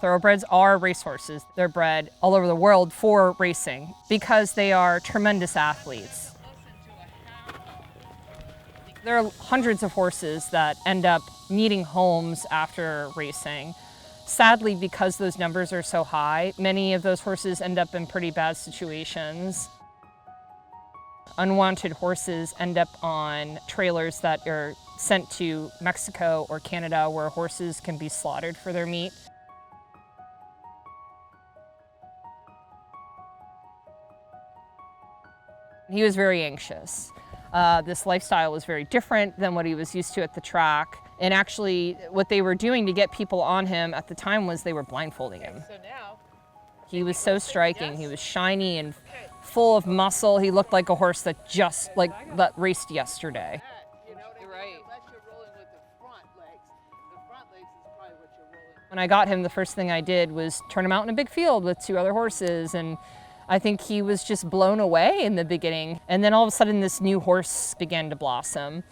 Thoroughbreds are racehorses. They're bred all over the world for racing because they are tremendous athletes. There are hundreds of horses that end up needing homes after racing. Sadly, because those numbers are so high, many of those horses end up in pretty bad situations. Unwanted horses end up on trailers that are sent to Mexico or Canada where horses can be slaughtered for their meat. He was very anxious. This lifestyle was very different than what he was used to at the track. And actually, what they were doing to get people on him at the time was they were blindfolding him. He was so striking. He was shiny and full of muscle. He looked like a horse that that raced yesterday. When I got him, the first thing I did was turn him out in a big field with 2 other horses, and I think he was just blown away in the beginning. And then all of a sudden this new horse began to blossom.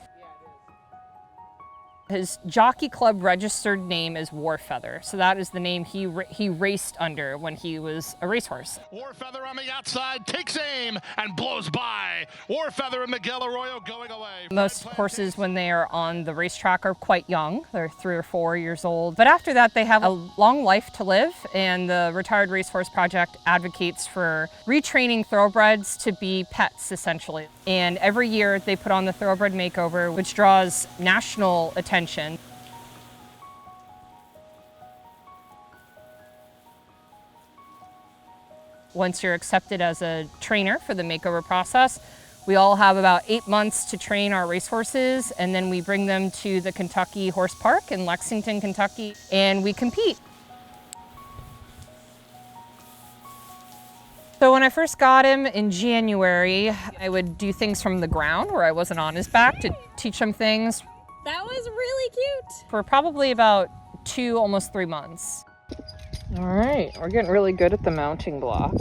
His jockey club registered name is Warfeather, so that is the name he raced under when he was a racehorse. Warfeather on the outside, takes aim and blows by. Warfeather and Miguel Arroyo going away. Most horses when they are on the racetrack are quite young. They're 3 or 4 years old. But after that they have a long life to live, and the Retired Racehorse Project advocates for retraining thoroughbreds to be pets essentially. And every year they put on the Thoroughbred Makeover, which draws national attention. Once you're accepted as a trainer for the makeover process, we all have about 8 months to train our racehorses, and then we bring them to the Kentucky Horse Park in Lexington, Kentucky, and we compete. So when I first got him in January, I would do things from the ground where I wasn't on his back to teach him things. That was really cute. For probably about 2, almost 3 months. All right, we're getting really good at the mounting block.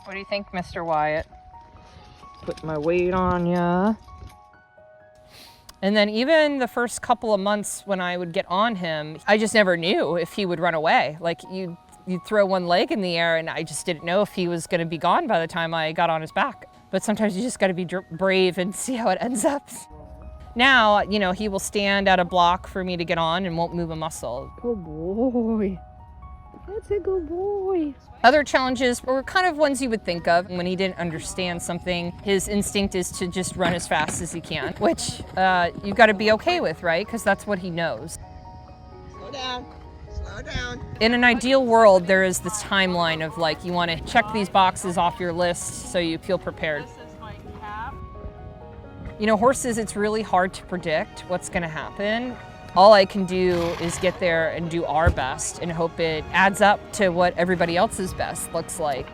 What do you think, Mr. Wyatt? Put my weight on ya. And then even the first couple of months when I would get on him, I just never knew if he would run away. Like you'd throw one leg in the air and I just didn't know if he was gonna be gone by the time I got on his back. But sometimes you just gotta be brave and see how it ends up. Now, you know, he will stand at a block for me to get on and won't move a muscle. Good boy. That's a good boy. Other challenges were kind of ones you would think of when he didn't understand something. His instinct is to just run as fast as he can, which you've got to be okay with, right? Because that's what he knows. Slow down. Slow down. In an ideal world, there is this timeline of like, you want to check these boxes off your list so you feel prepared. You know, horses, it's really hard to predict what's going to happen. All I can do is get there and do our best and hope it adds up to what everybody else's best looks like.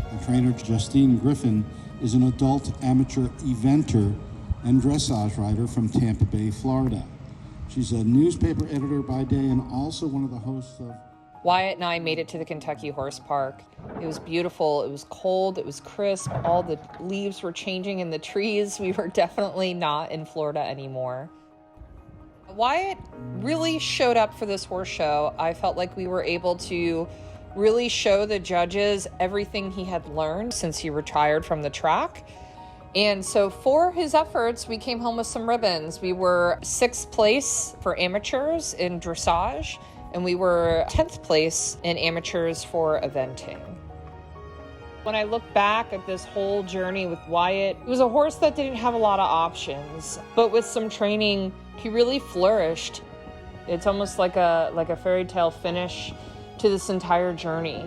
The trainer, Justine Griffin, is an adult amateur eventer and dressage rider from Tampa Bay, Florida. She's a newspaper editor by day and also one of the hosts of... Wyatt and I made it to the Kentucky Horse Park. It was beautiful, it was cold, it was crisp, all the leaves were changing in the trees. We were definitely not in Florida anymore. Wyatt really showed up for this horse show. I felt like we were able to really show the judges everything he had learned since he retired from the track. And so for his efforts, we came home with some ribbons. We were 6th place for amateurs in dressage, and we were 10th place in amateurs for eventing. When I look back at this whole journey with Wyatt, it was a horse that didn't have a lot of options, but with some training, he really flourished. It's almost like a fairy tale finish to this entire journey.